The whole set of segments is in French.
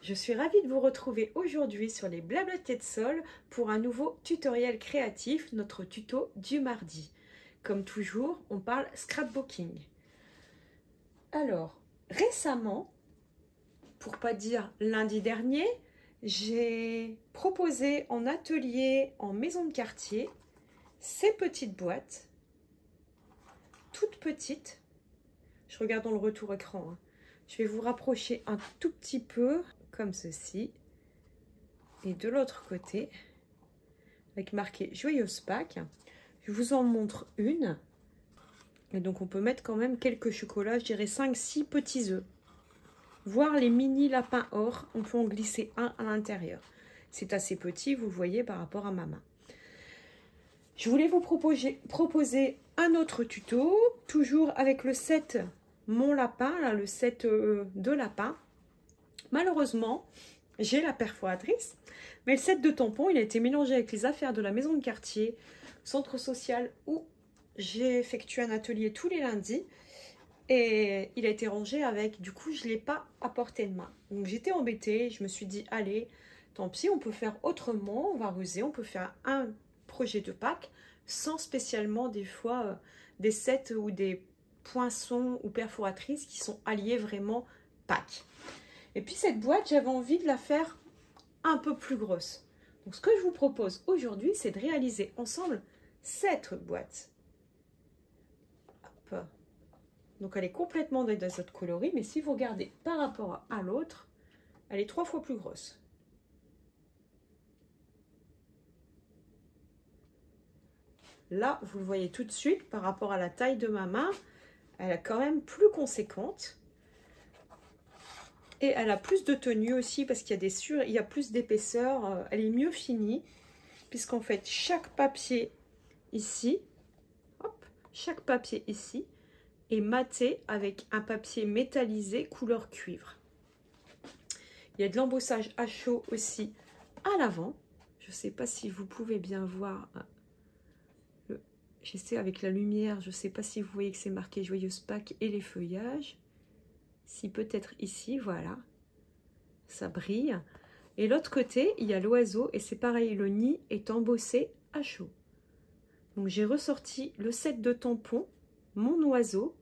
je suis ravie de vous retrouver aujourd'hui sur les Blablatés de Sol pour un nouveau tutoriel créatif, notre tuto du mardi. Comme toujours, on parle scrapbooking. Alors, récemment, pour pas dire lundi dernier, j'ai proposé en atelier en maison de quartier ces petites boîtes, toutes petites. Je regarde dans le retour écran, hein. Je vais vous rapprocher un tout petit peu, comme ceci. Et de l'autre côté, avec marqué Joyeuse Pâques. Je vous en montre une. Et donc on peut mettre quand même quelques chocolats, je dirais 5-6 petits œufs. Voire les mini lapins or, on peut en glisser un à l'intérieur. C'est assez petit, vous le voyez par rapport à ma main. Je voulais vous proposer un autre tuto, toujours avec le set Mon Lapin, là, le set de lapin. Malheureusement, j'ai la perforatrice, mais le set de tampons, il a été mélangé avec les affaires de la maison de quartier, centre social où j'ai effectué un atelier tous les lundis. Et il a été rangé avec, du coup, je ne l'ai pas à portée de main. Donc j'étais embêtée, je me suis dit, allez, tant pis, on peut faire autrement, on va ruser, on peut faire un projet de Pâques sans spécialement des fois des sets ou des poinçons ou perforatrices qui sont alliés vraiment Pâques. Et puis cette boîte, j'avais envie de la faire un peu plus grosse. Donc ce que je vous propose aujourd'hui, c'est de réaliser ensemble cette boîte. Hop. Donc elle est complètement dans notre coloris, mais si vous regardez par rapport à l'autre, elle est 3 fois plus grosse. Là, vous le voyez tout de suite, par rapport à la taille de ma main, elle est quand même plus conséquente. Et elle a plus de tenue aussi, parce qu'il y a plus d'épaisseur. Elle est mieux finie, puisqu'en fait, chaque papier ici, hop, chaque papier ici, est maté avec un papier métallisé couleur cuivre. Il y a de l'embossage à chaud aussi à l'avant. Je ne sais pas si vous pouvez bien voir. J'essaie avec la lumière, je ne sais pas si vous voyez que c'est marqué Joyeuse Pâques et les feuillages. Si peut-être ici, voilà, ça brille. Et l'autre côté, il y a l'oiseau et c'est pareil, le nid est embossé à chaud. Donc j'ai ressorti le set de tampons, mon oiseau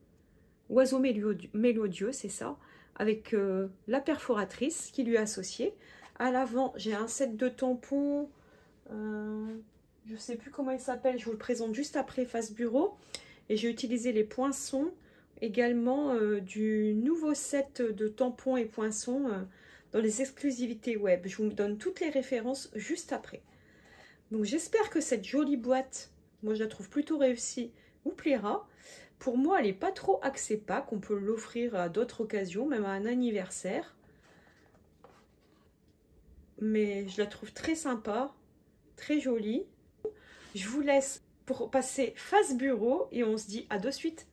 mélodieux, c'est ça, avec la perforatrice qui lui est associée. À l'avant, j'ai un set de tampons, je ne sais plus comment il s'appelle, je vous le présente juste après face bureau. Et j'ai utilisé les poinçons, également du nouveau set de tampons et poinçons dans les exclusivités web. Je vous donne toutes les références juste après. Donc j'espère que cette jolie boîte, moi je la trouve plutôt réussie, vous plaira. Pour moi, elle n'est pas trop axée Pâques, on peut l'offrir à d'autres occasions, même à un anniversaire. Mais je la trouve très sympa, très jolie. Je vous laisse pour passer face bureau et on se dit à de suite.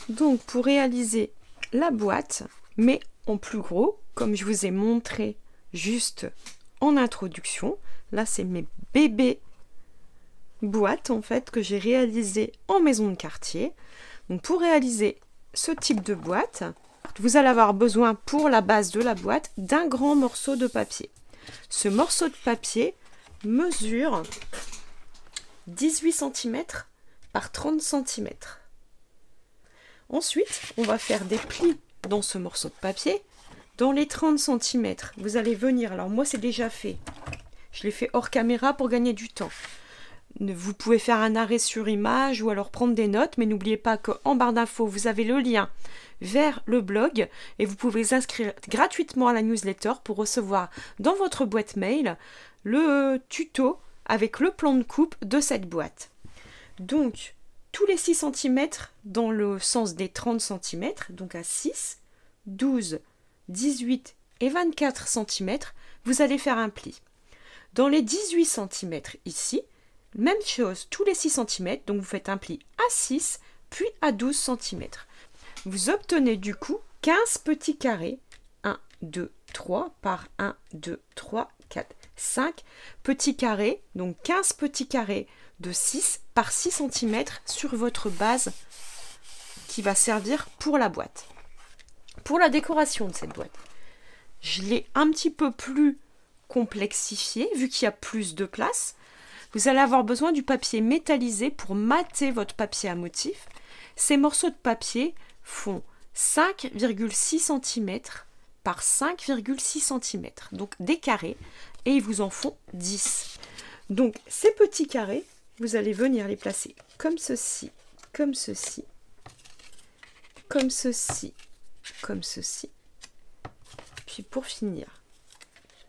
Donc pour réaliser la boîte, mais en plus gros, comme je vous ai montré juste en introduction, là c'est mes bébés boîtes en fait que j'ai réalisées en maison de quartier. Donc pour réaliser ce type de boîte, vous allez avoir besoin pour la base de la boîte d'un grand morceau de papier. Ce morceau de papier mesure 18 cm par 30 cm. Ensuite, on va faire des plis dans ce morceau de papier. Dans les 30 cm, vous allez venir, alors moi c'est déjà fait, je l'ai fait hors caméra pour gagner du temps. Vous pouvez faire un arrêt sur image ou alors prendre des notes, mais n'oubliez pas qu'en barre d'infos, vous avez le lien vers le blog et vous pouvez vous inscrire gratuitement à la newsletter pour recevoir dans votre boîte mail le tuto avec le plan de coupe de cette boîte. Donc, tous les 6 cm dans le sens des 30 cm, donc à 6, 12, 18 et 24 cm, vous allez faire un pli. Dans les 18 cm ici, même chose, tous les 6 cm, donc vous faites un pli à 6, puis à 12 cm. Vous obtenez du coup 15 petits carrés, 1, 2, 3, par 1, 2, 3, 4, 5 petits carrés, donc 15 petits carrés de 6 par 6 cm sur votre base qui va servir pour la boîte. Pour la décoration de cette boîte, je l'ai un petit peu plus complexifié, vu qu'il y a plus de place. Vous allez avoir besoin du papier métallisé pour mater votre papier à motif. Ces morceaux de papier font 5,6 cm par 5,6 cm, donc des carrés, et ils vous en font 10. Donc ces petits carrés, vous allez venir les placer comme ceci, comme ceci, comme ceci, comme ceci, puis pour finir,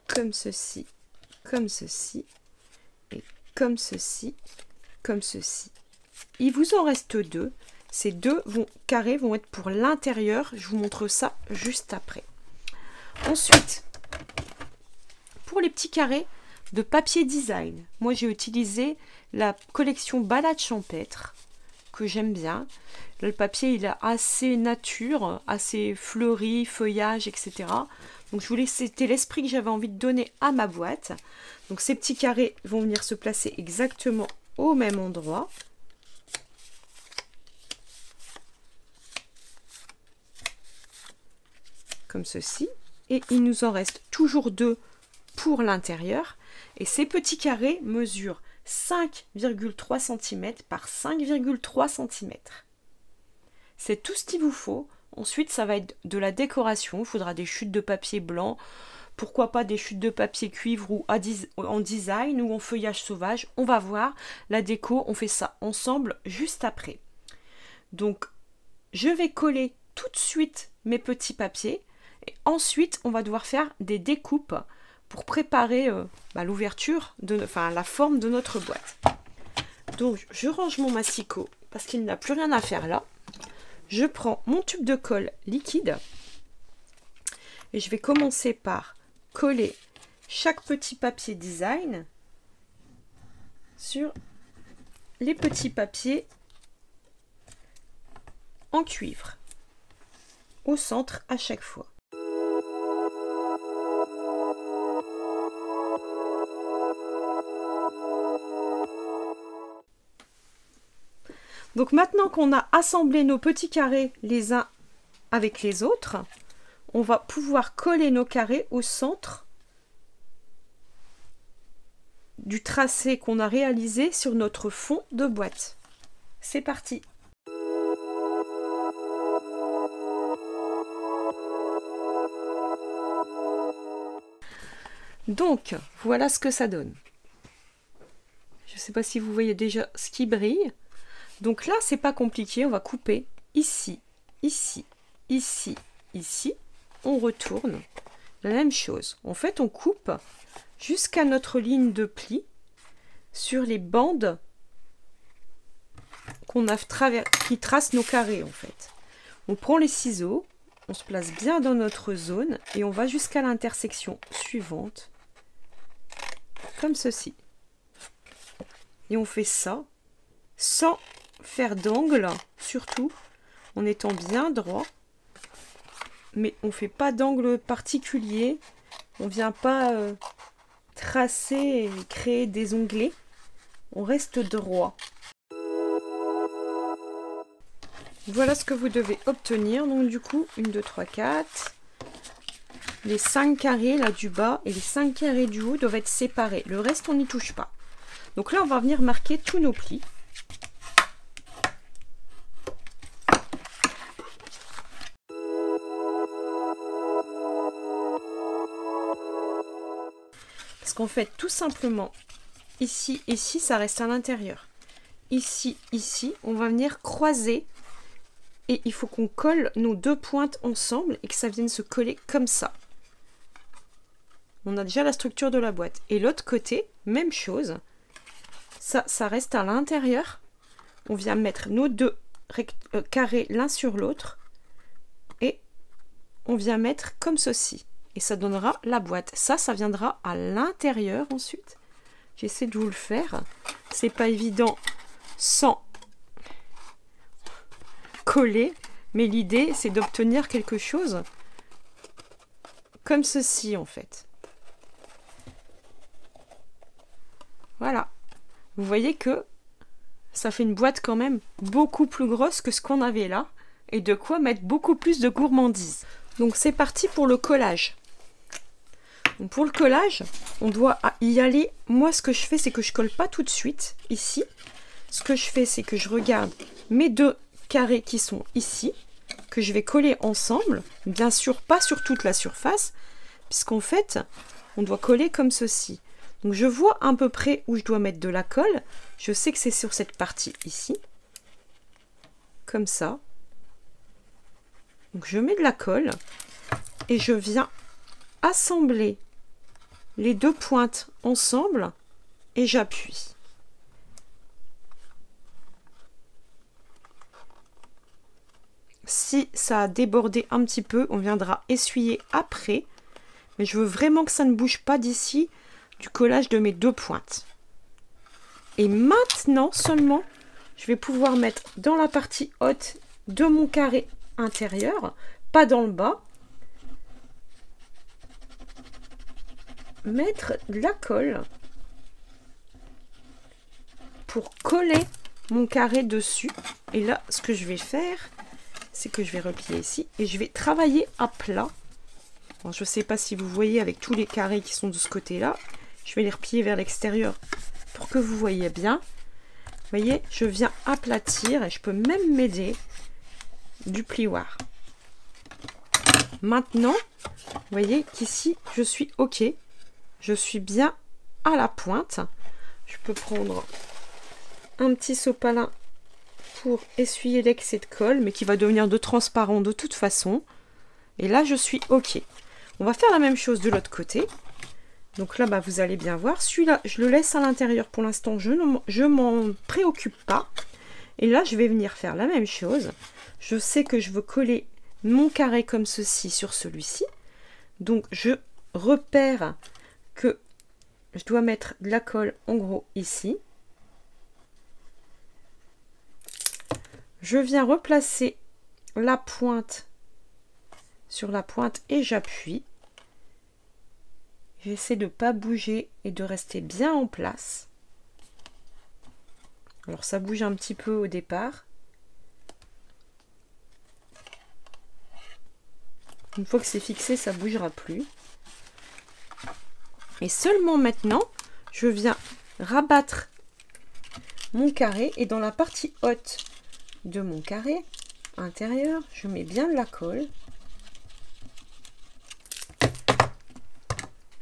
comme ceci, et comme ceci, comme ceci. Il vous en reste deux. Ces deux carrés vont être pour l'intérieur. Je vous montre ça juste après. Ensuite, pour les petits carrés de papier design, moi j'ai utilisé la collection Balade champêtre, que j'aime bien. Le papier il est assez nature, assez fleuri, feuillage, etc. Donc c'était l'esprit que j'avais envie de donner à ma boîte. Donc ces petits carrés vont venir se placer exactement au même endroit. Comme ceci. Et il nous en reste toujours deux pour l'intérieur. Et ces petits carrés mesurent 5,3 cm par 5,3 cm. C'est tout ce qu'il vous faut. Ensuite, ça va être de la décoration. Il faudra des chutes de papier blanc. Pourquoi pas des chutes de papier cuivre ou en design ou en feuillage sauvage. On va voir. La déco, on fait ça ensemble juste après. Donc, je vais coller tout de suite mes petits papiers. Et ensuite, on va devoir faire des découpes pour préparer l'ouverture, la forme de notre boîte. Donc, je range mon massicot parce qu'il n'a plus rien à faire là. Je prends mon tube de colle liquide et je vais commencer par coller chaque petit papier design sur les petits papiers en cuivre au centre à chaque fois. Donc maintenant qu'on a assemblé nos petits carrés les uns avec les autres, on va pouvoir coller nos carrés au centre du tracé qu'on a réalisé sur notre fond de boîte. C'est parti! Donc, voilà ce que ça donne. Je ne sais pas si vous voyez déjà ce qui brille. Donc là, c'est pas compliqué, on va couper ici, ici, ici, ici. On retourne. La même chose. En fait, on coupe jusqu'à notre ligne de pli sur les bandes qui tracent nos carrés, en fait. On prend les ciseaux, on se place bien dans notre zone et on va jusqu'à l'intersection suivante, comme ceci. Et on fait ça sans faire d'angle, surtout en étant bien droit, mais on fait pas d'angle particulier, on vient pas tracer et créer des onglets, on reste droit. Voilà ce que vous devez obtenir. Donc du coup 1, 2, 3, 4, les 5 carrés là du bas et les 5 carrés du haut doivent être séparés, le reste on n'y touche pas. Donc là on va venir marquer tous nos plis. Parce qu'en fait, tout simplement, ici, ici, ça reste à l'intérieur. Ici, ici, on va venir croiser. Et il faut qu'on colle nos deux pointes ensemble et que ça vienne se coller comme ça. On a déjà la structure de la boîte. Et l'autre côté, même chose. Ça reste à l'intérieur. On vient mettre nos deux carrés l'un sur l'autre. Et on vient mettre comme ceci. Et ça donnera la boîte. Ça viendra à l'intérieur ensuite. J'essaie de vous le faire. C'est pas évident sans coller. Mais l'idée, c'est d'obtenir quelque chose comme ceci, en fait. Voilà. Vous voyez que ça fait une boîte quand même beaucoup plus grosse que ce qu'on avait là. Et de quoi mettre beaucoup plus de gourmandise. Donc c'est parti pour le collage. Donc pour le collage, on doit y aller. Moi, ce que je fais, c'est que je colle pas tout de suite ici. Ce que je fais, c'est que je regarde mes deux carrés qui sont ici, que je vais coller ensemble. Bien sûr, pas sur toute la surface, puisqu'en fait, on doit coller comme ceci. Donc je vois à peu près où je dois mettre de la colle. Je sais que c'est sur cette partie ici. Comme ça. Donc je mets de la colle et je viens assembler les deux pointes ensemble et j'appuie. Si ça a débordé un petit peu, on viendra essuyer après. Mais je veux vraiment que ça ne bouge pas d'ici du collage de mes deux pointes. Et maintenant seulement, je vais pouvoir mettre dans la partie haute de mon carré intérieur, pas dans le bas. Mettre de la colle pour coller mon carré dessus. Et là, ce que je vais faire, c'est que je vais replier ici et je vais travailler à plat. Bon, je ne sais pas si vous voyez avec tous les carrés qui sont de ce côté-là. Je vais les replier vers l'extérieur pour que vous voyez bien. Vous voyez, je viens aplatir et je peux même m'aider du plioir. Maintenant, vous voyez qu'ici, je suis OK. Je suis bien à la pointe. Je peux prendre un petit sopalin pour essuyer l'excès de colle, mais qui va devenir de transparent de toute façon. Et là, je suis OK. On va faire la même chose de l'autre côté. Donc là, bah, vous allez bien voir. Celui-là, je le laisse à l'intérieur pour l'instant. Je m'en préoccupe pas. Et là, je vais venir faire la même chose. Je sais que je veux coller mon carré comme ceci sur celui-ci. Donc, je repère que je dois mettre de la colle en gros ici. Je viens replacer la pointe sur la pointe et j'appuie. J'essaie de ne pas bouger et de rester bien en place. Alors ça bouge un petit peu au départ. Une fois que c'est fixé, ça ne bougera plus. Et seulement maintenant, je viens rabattre mon carré et dans la partie haute de mon carré intérieur, je mets bien de la colle.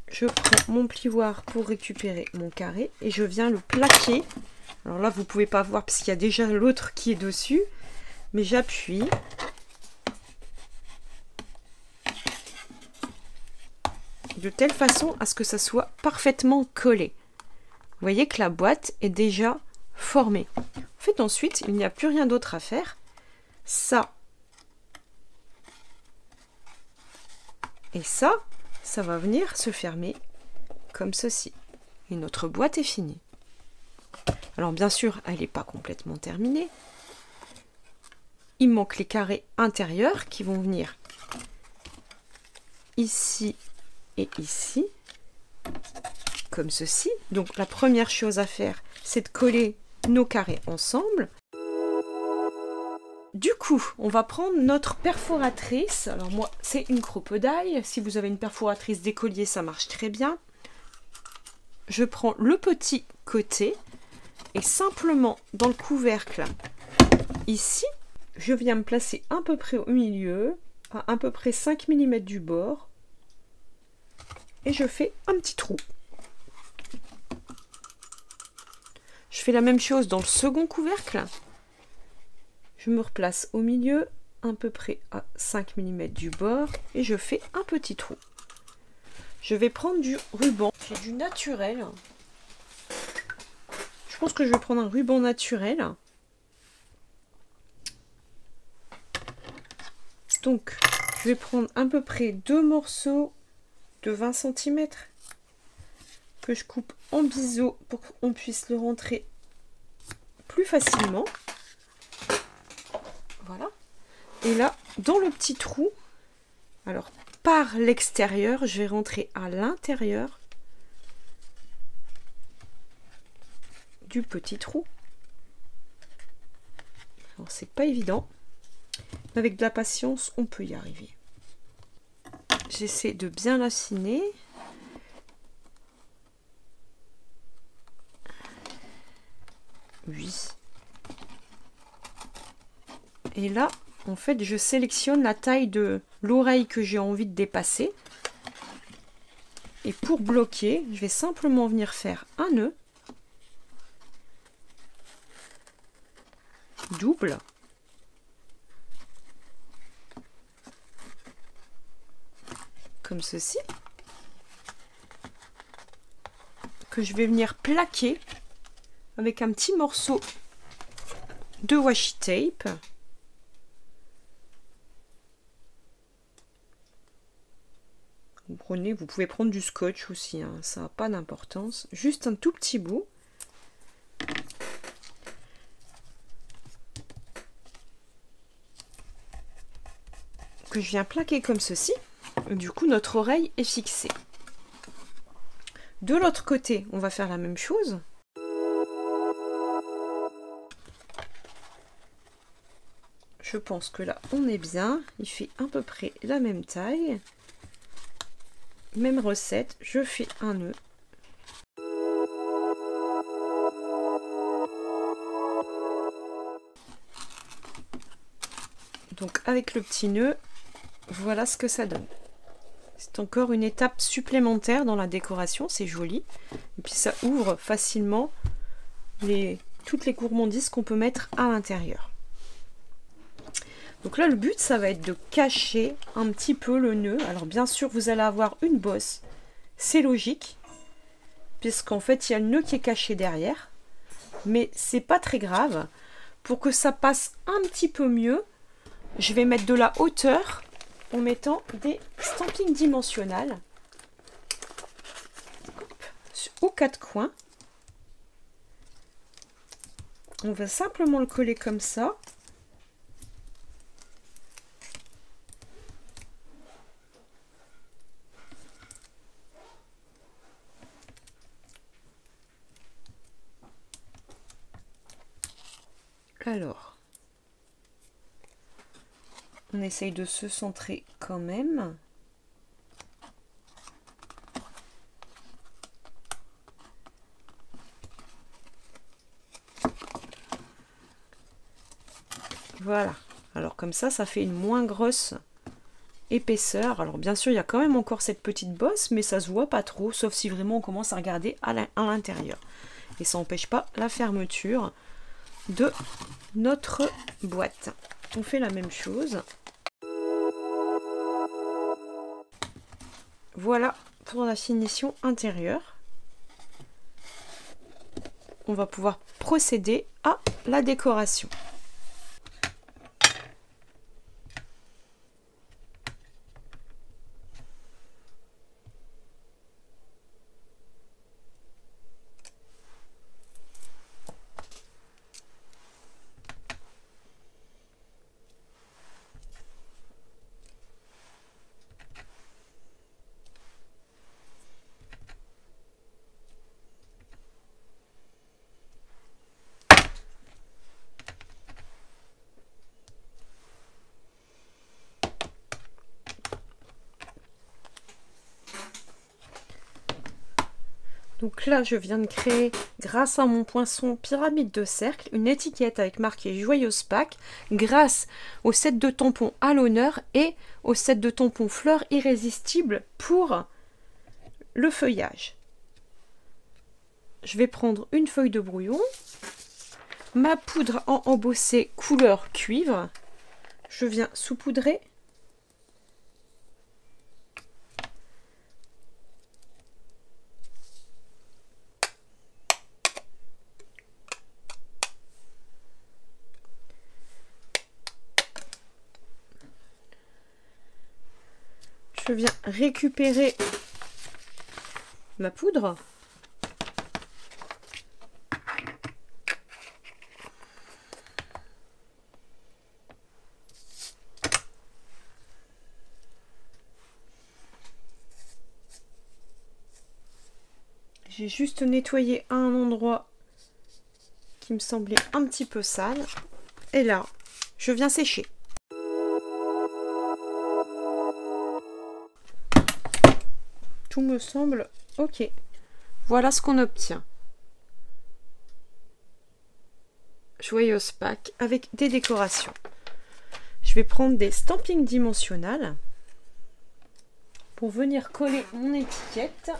Je prends mon plioir pour récupérer mon carré et je viens le plaquer. Alors là, vous ne pouvez pas voir parce qu'il y a déjà l'autre qui est dessus, mais j'appuie. De telle façon à ce que ça soit parfaitement collé. Vous voyez que la boîte est déjà formée. En fait, ensuite, il n'y a plus rien d'autre à faire. Ça et ça va venir se fermer comme ceci. Et notre boîte est finie. Alors bien sûr, elle n'est pas complètement terminée. Il manque les carrés intérieurs qui vont venir ici et ici, comme ceci. Donc la première chose à faire, c'est de coller nos carrés ensemble. Du coup, on va prendre notre perforatrice. Alors moi, c'est une crocodile. Si vous avez une perforatrice d'écolier, ça marche très bien. Je prends le petit côté et simplement dans le couvercle, ici, je viens me placer à peu près au milieu, à peu près 5 mm du bord. Et je fais un petit trou. Je fais la même chose dans le second couvercle. Je me replace au milieu, à peu près à 5 mm du bord, et je fais un petit trou. Je vais prendre du ruban, j'ai du naturel. Je pense que je vais prendre un ruban naturel. Donc, je vais prendre à peu près 2 morceaux de 20 cm que je coupe en biseau pour qu'on puisse le rentrer plus facilement. Voilà. Et là, dans le petit trou, alors par l'extérieur, je vais rentrer à l'intérieur du petit trou. Alors c'est pas évident, mais avec de la patience, on peut y arriver. J'essaie de bien l'affiner. Oui. Et là, en fait, je sélectionne la taille de l'oreille que j'ai envie de dépasser. Et pour bloquer, je vais simplement venir faire un nœud. Double. Comme ceci. Que je vais venir plaquer avec un petit morceau de washi tape. Vous pouvez prendre du scotch aussi, hein, ça n'a pas d'importance. Juste un tout petit bout. Que je viens plaquer comme ceci. Du coup, notre oreille est fixée. De l'autre côté, on va faire la même chose. Je pense que là, on est bien. Il fait à peu près la même taille. Même recette, je fais un nœud. Donc avec le petit nœud, voilà ce que ça donne. C'est encore une étape supplémentaire dans la décoration, c'est joli. Et puis ça ouvre facilement toutes les gourmandises qu'on peut mettre à l'intérieur. Donc là, le but, ça va être de cacher un petit peu le nœud. Alors bien sûr, vous allez avoir une bosse. C'est logique, puisqu'en fait, il y a le nœud qui est caché derrière. Mais c'est pas très grave. Pour que ça passe un petit peu mieux, je vais mettre de la hauteur en mettant des stampings dimensionnels aux quatre coins. On va simplement le coller comme ça. Alors, on essaye de se centrer quand même. Voilà. Alors comme ça, ça fait une moins grosse épaisseur. Alors bien sûr, il y a quand même encore cette petite bosse, mais ça se voit pas trop, sauf si vraiment on commence à regarder à l'intérieur. Et ça n'empêche pas la fermeture de notre boîte. On fait la même chose. Voilà pour la finition intérieure. On va pouvoir procéder à la décoration. Donc là, je viens de créer, grâce à mon poinçon pyramide de cercle, une étiquette avec marqué Joyeuse Pâques, grâce au set de tampons à l'honneur et au set de tampons fleurs irrésistibles pour le feuillage. Je vais prendre une feuille de brouillon, ma poudre en embossé couleur cuivre, je viens saupoudrer. Je viens récupérer ma poudre. J'ai juste nettoyé un endroit qui me semblait un petit peu sale. Et là, je viens sécher. Tout me semble ok. Voilà ce qu'on obtient. joyeuse Pâques avec des décorations. Je vais prendre des stampings dimensionnels pour venir coller mon étiquette.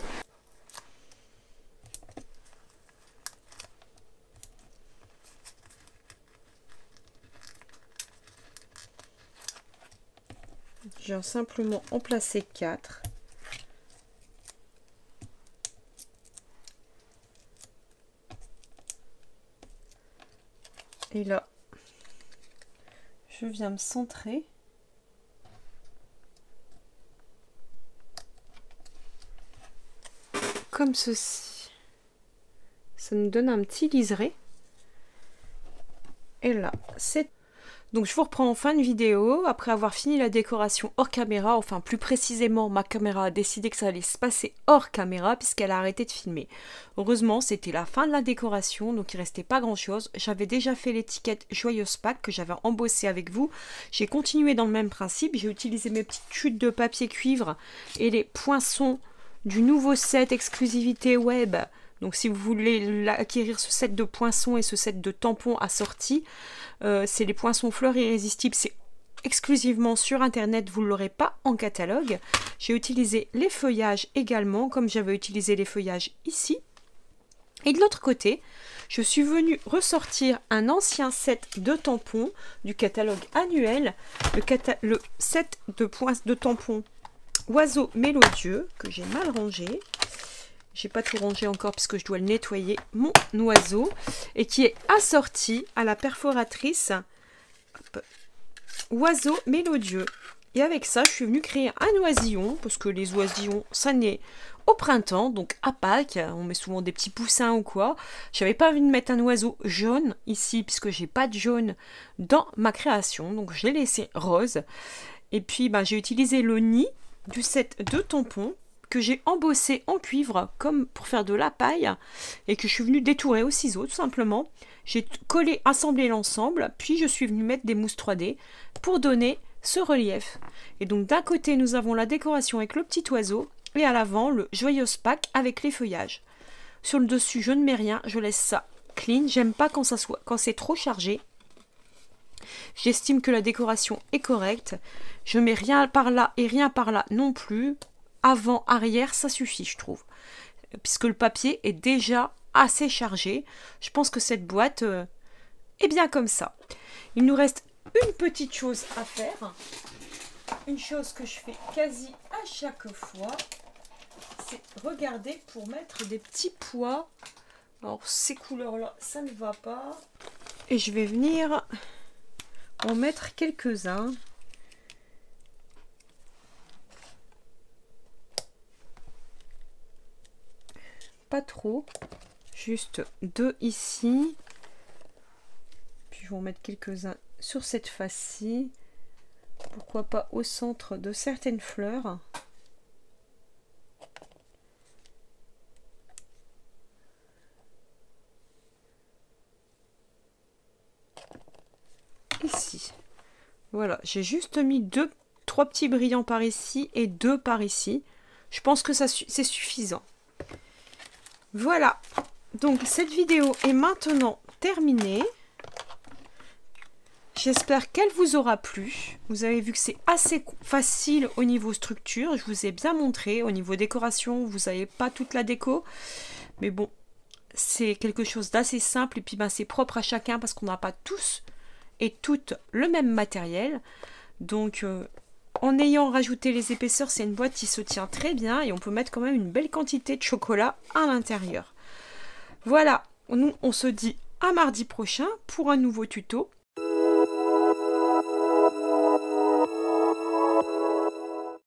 Je viens simplement en placer 4. Et là, je viens me centrer. Comme ceci. Ça nous donne un petit liseré. Et là, c'est... Donc je vous reprends en fin de vidéo, après avoir fini la décoration hors caméra, enfin plus précisément ma caméra a décidé que ça allait se passer hors caméra puisqu'elle a arrêté de filmer. Heureusement c'était la fin de la décoration, donc il restait pas grand chose. J'avais déjà fait l'étiquette Joyeuse Pâques que j'avais embossée avec vous. J'ai continué dans le même principe, j'ai utilisé mes petites chutes de papier cuivre et les poinçons du nouveau set exclusivité web. Donc si vous voulez acquérir ce set de poinçons et ce set de tampons assortis, c'est les poinçons fleurs irrésistibles, c'est exclusivement sur internet, vous ne l'aurez pas en catalogue. J'ai utilisé les feuillages également, comme j'avais utilisé les feuillages ici. Et de l'autre côté, je suis venue ressortir un ancien set de tampons du catalogue annuel, le set de tampons Oiseau Mélodieux, que j'ai mal rangé. J'ai pas tout rangé encore puisque je dois le nettoyer, mon oiseau, et qui est assorti à la perforatrice Oiseau Mélodieux. Et avec ça, je suis venue créer un oisillon, parce que les oisillons, ça naît au printemps, donc à Pâques, on met souvent des petits poussins ou quoi. J'avais pas envie de mettre un oiseau jaune ici, puisque j'ai pas de jaune dans ma création, donc je l'ai laissé rose. Et puis, j'ai utilisé le nid du set de tampons, que j'ai embossé en cuivre comme pour faire de la paille et que je suis venue détourer au ciseau tout simplement. J'ai collé, assemblé l'ensemble, puis je suis venue mettre des mousses 3D pour donner ce relief. Et donc d'un côté nous avons la décoration avec le petit oiseau et à l'avant le Joyeuse Pâques avec les feuillages. Sur le dessus je ne mets rien, je laisse ça clean, j'aime pas quand c'est trop chargé. J'estime que la décoration est correcte, je mets rien par là et rien par là non plus. Avant, arrière, ça suffit, je trouve. Puisque le papier est déjà assez chargé. Je pense que cette boîte est bien comme ça. Il nous reste une petite chose à faire. Une chose que je fais quasi à chaque fois. C'est regarder pour mettre des petits pois. Alors, ces couleurs-là, ça ne va pas. Et je vais venir en mettre quelques-uns. Pas trop, juste 2 ici, puis je vais en mettre quelques-uns sur cette face-ci, pourquoi pas au centre de certaines fleurs. Ici, voilà, j'ai juste mis 3 petits brillants par ici et 2 par ici. Je pense que c'est suffisant. Voilà, donc cette vidéo est maintenant terminée. J'espère qu'elle vous aura plu. Vous avez vu que c'est assez facile au niveau structure. Je vous ai bien montré. Au niveau décoration, vous n'avez pas toute la déco. Mais bon, c'est quelque chose d'assez simple. Et puis c'est propre à chacun parce qu'on n'a pas tous et toutes le même matériel. Donc en ayant rajouté les épaisseurs, c'est une boîte qui se tient très bien et on peut mettre quand même une belle quantité de chocolat à l'intérieur. Voilà, nous on se dit à mardi prochain pour un nouveau tuto.